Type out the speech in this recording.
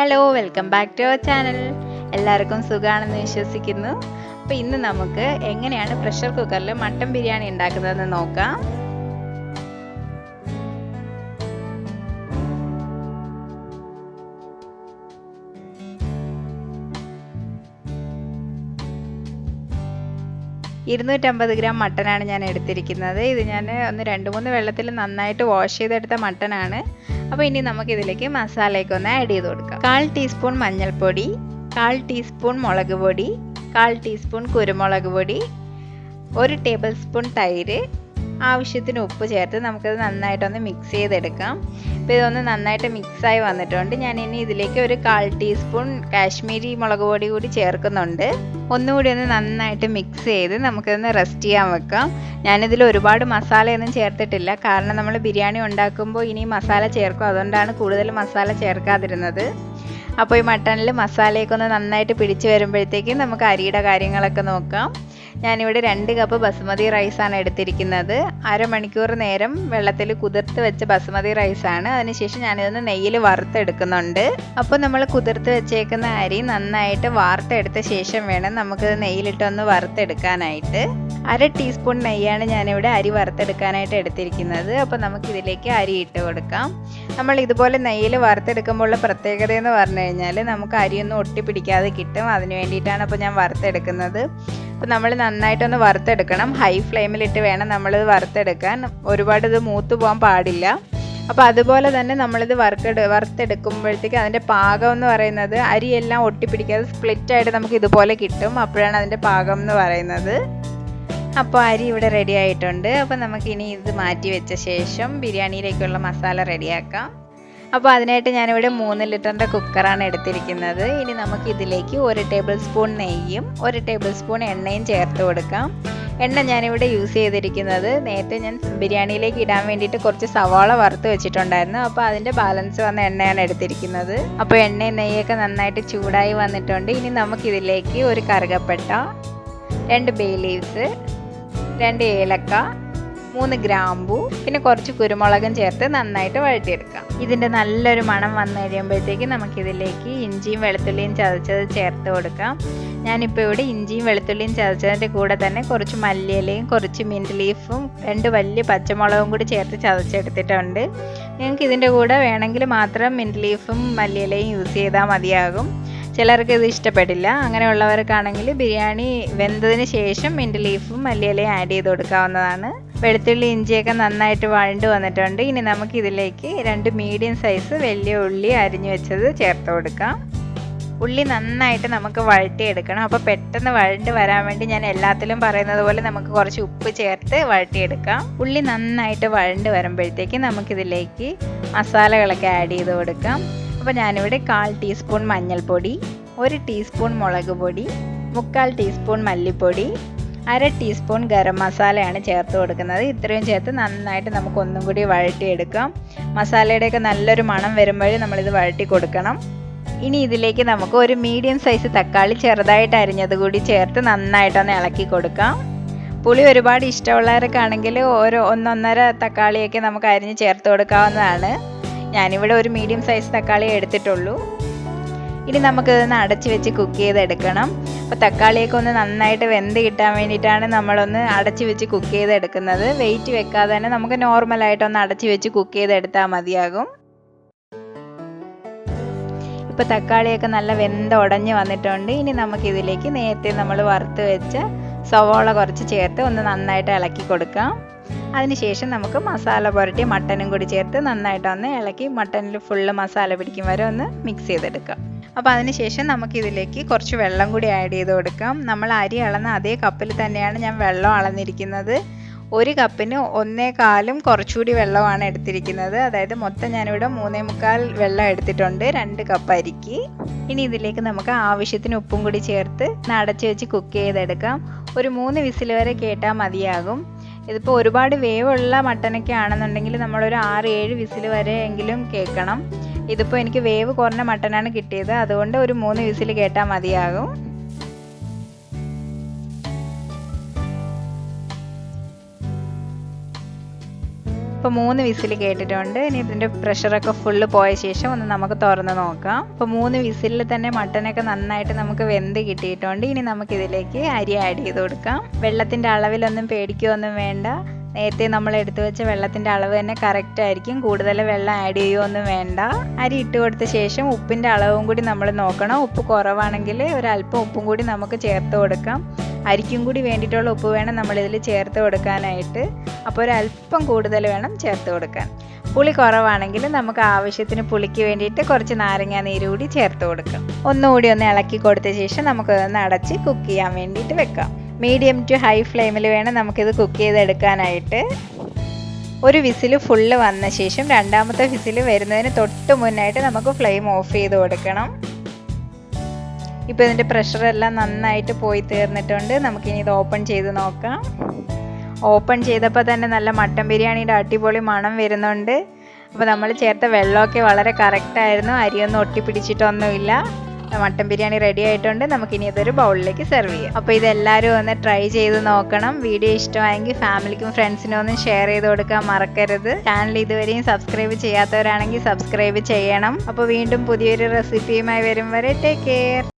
Hello, welcome back to our channel. എല്ലാവർക്കും സുഖമാണെന്ന് വിശ്വസിക്കുന്നു. അപ്പോൾ ഇന്ന് നമുക്ക് എങ്ങനെയാണ് പ്രഷർ കുക്കറിൽ മട്ടൻ ബിരിയാണി ഉണ്ടാക്കുന്നതെന്ന് നോക്കാം. $250 ഗ്രാം മട്ടനാണ് ഞാൻ എടുത്തിരിക്കുന്നത്. ഇത് ഞാൻ ഒന്ന് 2-3 വെള്ളത്തിൽ നന്നായിട്ട് വാഷ് ചെയ്തെടുത്ത മട്ടനാണ്. അപ്പോൾ ഇനി നമുക്കിതിലേക്ക് മസാലയൊക്കെ ഒന്ന് ആഡ് ചെയ്ത് കൊടുക്കാം. 1/4 ടീസ്പൂൺ മഞ്ഞൾപ്പൊടി, 1/4 ടീസ്പൂൺ മുളക് പൊടി, 1/4 ടീസ്പൂൺ കുരുമുളക് പൊടി, 1 ടേബിൾ സ്പൂൺ തൈര്, ആവശ്യത്തിന് ഉപ്പ് ചേർത്ത് നമുക്കത് നന്നായിട്ടൊന്ന് മിക്സ് ചെയ്തെടുക്കാം. ഇപ്പോൾ ഇതൊന്ന് നന്നായിട്ട് മിക്സായി വന്നിട്ടുണ്ട്. ഞാൻ ഇനി ഇതിലേക്ക് ഒരു 1/4 ടീസ്പൂൺ കാശ്മീരി മുളക് പൊടി കൂടി ചേർക്കുന്നുണ്ട്. ഒന്നുകൂടി ഒന്ന് നന്നായിട്ട് മിക്സ് ചെയ്ത് നമുക്കിതൊന്ന് റെസ്റ്റ് ചെയ്യാൻ വെക്കാം. ഞാനിതിൽ ഒരുപാട് മസാലയൊന്നും ചേർത്തിട്ടില്ല, കാരണം നമ്മൾ ബിരിയാണി ഉണ്ടാക്കുമ്പോൾ ഇനി മസാല ചേർക്കും, അതുകൊണ്ടാണ് കൂടുതൽ മസാല ചേർക്കാതിരുന്നത്. അപ്പോൾ ഈ മട്ടണിൽ മസാലയൊക്കെ ഒന്ന് നന്നായിട്ട് പിടിച്ച് വരുമ്പോഴത്തേക്കും നമുക്ക് അരിയുടെ കാര്യങ്ങളൊക്കെ നോക്കാം. ഞാനിവിടെ 2 കപ്പ് ബസുമതി റൈസാണ് എടുത്തിരിക്കുന്നത്. അരമണിക്കൂർ നേരം വെള്ളത്തിൽ കുതിർത്ത് വെച്ച ബസുമതി റൈസാണ്. അതിനുശേഷം ഞാനിതൊന്ന് നെയ്യിൽ വറുത്തെടുക്കുന്നുണ്ട്. അപ്പോൾ നമ്മൾ കുതിർത്ത് വെച്ചേക്കുന്ന അരി നന്നായിട്ട് വാർത്തെടുത്ത ശേഷം വേണം നമുക്ക് നെയ്യിലിട്ടൊന്ന് വറുത്തെടുക്കാനായിട്ട്. 1/2 ടീസ്പൂൺ നെയ്യാണ് ഞാനിവിടെ അരി വറുത്തെടുക്കാനായിട്ട് എടുത്തിരിക്കുന്നത്. അപ്പോൾ നമുക്കിതിലേക്ക് അരി ഇട്ട് കൊടുക്കാം. നമ്മൾ ഇതുപോലെ നെയ്യിൽ വറുത്തെടുക്കുമ്പോഴുള്ള പ്രത്യേകത എന്ന് പറഞ്ഞു കഴിഞ്ഞാൽ നമുക്ക് അരിയൊന്നും ഒട്ടിപ്പിടിക്കാതെ കിട്ടും. അതിന് വേണ്ടിയിട്ടാണ് അപ്പോൾ ഞാൻ വറുത്തെടുക്കുന്നത്. അപ്പോൾ നമ്മൾ നന്നായിട്ടൊന്ന് വറുത്തെടുക്കണം. ഹൈ ഫ്ലെയിമിലിട്ട് വേണം നമ്മളിത് വറുത്തെടുക്കാൻ. ഒരുപാട് ഇത് മൂത്ത് പോകാൻ പാടില്ല. അപ്പോൾ അതുപോലെ തന്നെ നമ്മളിത് വറുത്തെടുക്കുമ്പോഴത്തേക്ക് അതിൻ്റെ പാകം എന്ന് പറയുന്നത് അരിയെല്ലാം ഒട്ടിപ്പിടിക്കാതെ സ്പ്ലിറ്റായിട്ട് നമുക്ക് ഇതുപോലെ കിട്ടും. അപ്പോഴാണ് അതിൻ്റെ പാകം എന്ന് പറയുന്നത്. അപ്പോൾ അരി ഇവിടെ റെഡി ആയിട്ടുണ്ട്. അപ്പോൾ നമുക്കിനി ഇത് മാറ്റി വെച്ച ശേഷം ബിരിയാണിയിലേക്കുള്ള മസാല റെഡിയാക്കാം. അപ്പോൾ അതിനായിട്ട് ഞാനിവിടെ 3 ലിറ്ററിൻ്റെ കുക്കറാണ് എടുത്തിരിക്കുന്നത്. ഇനി നമുക്കിതിലേക്ക് 1 ടേബിൾ സ്പൂൺ നെയ്യും 1 ടേബിൾ സ്പൂൺ എണ്ണയും ചേർത്ത് കൊടുക്കാം. എണ്ണ ഞാനിവിടെ യൂസ് ചെയ്തിരിക്കുന്നത്, നേരത്തെ ഞാൻ ബിരിയാണിയിലേക്ക് ഇടാൻ വേണ്ടിയിട്ട് കുറച്ച് സവാള വറുത്ത് വെച്ചിട്ടുണ്ടായിരുന്നു. അപ്പോൾ അതിൻ്റെ ബാലൻസ് വന്ന എണ്ണയാണ് എടുത്തിരിക്കുന്നത്. അപ്പോൾ എണ്ണയും നെയ്യൊക്കെ നന്നായിട്ട് ചൂടായി വന്നിട്ടുണ്ട്. ഇനി നമുക്കിതിലേക്ക് ഒരു കറുകപ്പട്ട, 2 ബേ ലീവ്സ്, 2 ഏലക്ക, 3 ഗ്രാമ്പൂ, പിന്നെ കുറച്ച് കുരുമുളകും ചേർത്ത് നന്നായിട്ട് വഴറ്റിയെടുക്കാം. ഇതിൻ്റെ നല്ലൊരു മണം വന്നു കഴിയുമ്പോഴത്തേക്ക് നമുക്കിതിലേക്ക് ഇഞ്ചിയും വെളുത്തുള്ളിയും ചതച്ചത് ചേർത്ത് കൊടുക്കാം. ഞാനിപ്പോൾ ഇവിടെ ഇഞ്ചിയും വെളുത്തുള്ളിയും ചതച്ചതിൻ്റെ കൂടെ തന്നെ കുറച്ച് മല്ലിയിലയും കുറച്ച് മിൻറ്റ് ലീഫും 2 വലിയ പച്ചമുളകും കൂടി ചേർത്ത് ചതച്ചെടുത്തിട്ടുണ്ട്. നിങ്ങൾക്ക് ഇതിൻ്റെ കൂടെ വേണമെങ്കിൽ മാത്രം മിൻറ്റ് ലീഫും മല്ലിയിലയും യൂസ് ചെയ്താൽ മതിയാകും. ചിലർക്ക് ഇത് ഇഷ്ടപ്പെടില്ല. അങ്ങനെയുള്ളവർക്കാണെങ്കിൽ ബിരിയാണി വെന്തതിന് ശേഷം മിൻറ്റ് ലീഫും മല്ലിയിലയും ആഡ് ചെയ്ത് കൊടുക്കാവുന്നതാണ്. വെളുത്തുള്ളി ഇഞ്ചിയൊക്കെ നന്നായിട്ട് വഴണ്ട് വന്നിട്ടുണ്ട്. ഇനി നമുക്കിതിലേക്ക് 2 മീഡിയം സൈസ് വലിയ ഉള്ളി അരിഞ്ഞു വെച്ചത് ചേർത്ത് കൊടുക്കാം. ഉള്ളി നന്നായിട്ട് നമുക്ക് വഴറ്റിയെടുക്കണം. അപ്പോൾ പെട്ടെന്ന് വഴണ്ട് വരാൻ വേണ്ടി ഞാൻ എല്ലാത്തിലും പറയുന്നത് പോലെ നമുക്ക് കുറച്ച് ഉപ്പ് ചേർത്ത് വഴറ്റിയെടുക്കാം. ഉള്ളി നന്നായിട്ട് വഴണ്ട് വരുമ്പോഴത്തേക്ക് നമുക്കിതിലേക്ക് മസാലകളൊക്കെ ആഡ് ചെയ്ത് കൊടുക്കാം. അപ്പോൾ ഞാനിവിടെ 1/4 ടീസ്പൂൺ മഞ്ഞൾപ്പൊടി, 1 ടീസ്പൂൺ മുളക് പൊടി, 3/4 ടീസ്പൂൺ മല്ലിപ്പൊടി, 1/2 ടീസ്പൂൺ ഗരം മസാലയാണ് ചേർത്ത് കൊടുക്കുന്നത്. ഇത്രയും ചേർത്ത് നന്നായിട്ട് നമുക്ക് ഒന്നും കൂടി വഴറ്റിയെടുക്കാം. മസാലയുടെയൊക്കെ നല്ലൊരു മണം വരുമ്പോഴേ നമ്മളിത് വഴറ്റി കൊടുക്കണം. ഇനി ഇതിലേക്ക് നമുക്ക് ഒരു മീഡിയം സൈസ് തക്കാളി ചെറുതായിട്ട് അരിഞ്ഞത് കൂടി ചേർത്ത് നന്നായിട്ടൊന്ന് ഇളക്കി കൊടുക്കാം. പുളി ഒരുപാട് ഇഷ്ടമുള്ളവരൊക്കെ ആണെങ്കിൽ 1-1.5 തക്കാളിയൊക്കെ നമുക്ക് അരിഞ്ഞ് ചേർത്ത് കൊടുക്കാവുന്നതാണ്. ഞാനിവിടെ ഒരു മീഡിയം സൈസ് തക്കാളി എടുത്തിട്ടുള്ളൂ. ഇനി നമുക്കിതൊന്ന് അടച്ച് വെച്ച് കുക്ക് ചെയ്തെടുക്കണം. അപ്പോൾ തക്കാളിയൊക്കെ ഒന്ന് നന്നായിട്ട് വെന്ത് കിട്ടാൻ വേണ്ടിയിട്ടാണ് നമ്മളൊന്ന് അടച്ച് വെച്ച് കുക്ക് ചെയ്തെടുക്കുന്നത്. വെയിറ്റ് വെക്കാതെ തന്നെ നമുക്ക് നോർമലായിട്ടൊന്ന് അടച്ച് വെച്ച് കുക്ക് ചെയ്തെടുത്താൽ മതിയാകും. ഇപ്പോൾ തക്കാളിയൊക്കെ നല്ല ഉടഞ്ഞ് വന്നിട്ടുണ്ട്. ഇനി നമുക്കിതിലേക്ക് നേരത്തെ നമ്മൾ വറുത്ത് വെച്ച സവാള കുറച്ച് ചേർത്ത് ഒന്ന് നന്നായിട്ട് ഇളക്കി കൊടുക്കാം. അതിനുശേഷം നമുക്ക് മസാല പുരട്ടി മട്ടനും കൂടി ചേർത്ത് നന്നായിട്ടൊന്ന് ഇളക്കി മട്ടനിൽ ഫുള്ള് മസാല പിടിക്കും വരെ ഒന്ന് മിക്സ് ചെയ്തെടുക്കാം. അപ്പോൾ അതിനുശേഷം നമുക്കിതിലേക്ക് കുറച്ച് വെള്ളം കൂടി ആഡ് ചെയ്ത് കൊടുക്കാം. നമ്മൾ അരി അളന്ന അതേ കപ്പിൽ തന്നെയാണ് ഞാൻ വെള്ളം അളന്നിരിക്കുന്നത്. 1 കപ്പിന് 1.25 കുറച്ചുകൂടി വെള്ളമാണ് എടുത്തിരിക്കുന്നത്. അതായത് മൊത്തം ഞാനിവിടെ 3.25 വെള്ളം എടുത്തിട്ടുണ്ട് 2 കപ്പ് അരിക്ക്. ഇനി ഇതിലേക്ക് നമുക്ക് ആവശ്യത്തിന് ഉപ്പും കൂടി ചേർത്ത് അടച്ച് വെച്ച് കുക്ക് ചെയ്തെടുക്കാം. ഒരു 3 വിസിൽ വരെ കേട്ടാൽ മതിയാകും. ഇതിപ്പോൾ ഒരുപാട് വേവുള്ള മട്ടനൊക്കെ ആണെന്നുണ്ടെങ്കിൽ നമ്മളൊരു 6-7 വിസിൽ വരെ എങ്കിലും കേൾക്കണം. ഇതിപ്പോൾ എനിക്ക് വേവ് കുറഞ്ഞ മട്ടനാണ് കിട്ടിയത്, അതുകൊണ്ട് ഒരു 3 വിസിൽ കേട്ടാൽ മതിയാകും. ഇപ്പോൾ 3 വിസിൽ കേട്ടിട്ടുണ്ട്. ഇനി ഇതിൻ്റെ പ്രഷറൊക്കെ ഫുള്ള് പോയ ശേഷം ഒന്ന് നമുക്ക് തുറന്ന് നോക്കാം. ഇപ്പോൾ 3 വിസിലിൽ തന്നെ മട്ടനൊക്കെ നന്നായിട്ട് നമുക്ക് വെന്ത് കിട്ടിയിട്ടുണ്ട്. ഇനി നമുക്കിതിലേക്ക് അരി ആഡ് ചെയ്ത് കൊടുക്കാം. വെള്ളത്തിൻ്റെ അളവിലൊന്നും പേടിക്കുകയൊന്നും വേണ്ട. നേരത്തെ നമ്മൾ എടുത്തു വെച്ച വെള്ളത്തിൻ്റെ അളവ് തന്നെ കറക്റ്റ് ആയിരിക്കും. കൂടുതൽ വെള്ളം ആഡ് ചെയ്യുകയൊന്നും വേണ്ട. അരി ഇട്ട് കൊടുത്ത ശേഷം ഉപ്പിൻ്റെ അളവും കൂടി നമ്മൾ നോക്കണം. ഉപ്പ് കുറവാണെങ്കിൽ ഒരല്പം ഉപ്പും കൂടി നമുക്ക് ചേർത്ത് കൊടുക്കാം. അരിക്കും കൂടി വേണ്ടിയിട്ടുള്ള ഉപ്പ് വേണം നമ്മളിതിൽ ചേർത്ത് കൊടുക്കാനായിട്ട്. അപ്പോൾ ഒരല്പം കൂടുതൽ വേണം ചേർത്ത് കൊടുക്കാൻ. പുളി കുറവാണെങ്കിൽ നമുക്ക് ആവശ്യത്തിന് പുളിക്ക് വേണ്ടിയിട്ട് കുറച്ച് നാരങ്ങ നീര് കൂടി ചേർത്ത് കൊടുക്കാം. ഒന്നുകൂടി ഒന്ന് ഇളക്കി കൊടുത്ത ശേഷം നമുക്കൊന്ന് അടച്ച് കുക്ക് ചെയ്യാൻ വേണ്ടിയിട്ട് വെക്കാം. മീഡിയം ടു ഹൈ ഫ്ലെയിമിൽ വേണം നമുക്കിത് കുക്ക് ചെയ്തെടുക്കാനായിട്ട്. ഒരു വിസിൽ ഫുള്ള് വന്ന ശേഷം രണ്ടാമത്തെ വിസിൽ വരുന്നതിന് തൊട്ട് മുന്നായിട്ട് നമുക്ക് ഫ്ലെയിം ഓഫ് ചെയ്ത് കൊടുക്കണം. ഇപ്പോൾ ഇതിൻ്റെ പ്രഷറെല്ലാം നന്നായിട്ട് പോയി തീർന്നിട്ടുണ്ട്. നമുക്കിനി ഇത് ഓപ്പൺ ചെയ്ത് നോക്കാം. ഓപ്പൺ ചെയ്തപ്പോൾ തന്നെ നല്ല മട്ടൻ ബിരിയാണിയുടെ അടിപൊളി മണം വരുന്നുണ്ട്. അപ്പോൾ നമ്മൾ ചേർത്ത വെള്ളമൊക്കെ വളരെ കറക്റ്റായിരുന്നു. അരിയൊന്നും ഒട്ടിപ്പിടിച്ചിട്ടൊന്നുമില്ല. മട്ടൻ ബിരിയാണി റെഡി ആയിട്ടുണ്ട്. നമുക്കിനി ഇതൊരു ബൗളിലേക്ക് സെർവ് ചെയ്യാം. അപ്പോൾ ഇതെല്ലാവരും ഒന്ന് ട്രൈ ചെയ്ത് നോക്കണം. വീഡിയോ ഇഷ്ടമായെങ്കിൽ ഫാമിലിക്കും ഫ്രണ്ട്സിനും ഒന്നും ഷെയർ ചെയ്ത് കൊടുക്കാൻ മറക്കരുത്. ചാനൽ ഇതുവരെയും സബ്സ്ക്രൈബ് ചെയ്യാത്തവരാണെങ്കിൽ സബ്സ്ക്രൈബ് ചെയ്യണം. അപ്പോൾ വീണ്ടും പുതിയൊരു റെസിപ്പിയുമായി വരും വരെ ടേക്ക് കെയർ.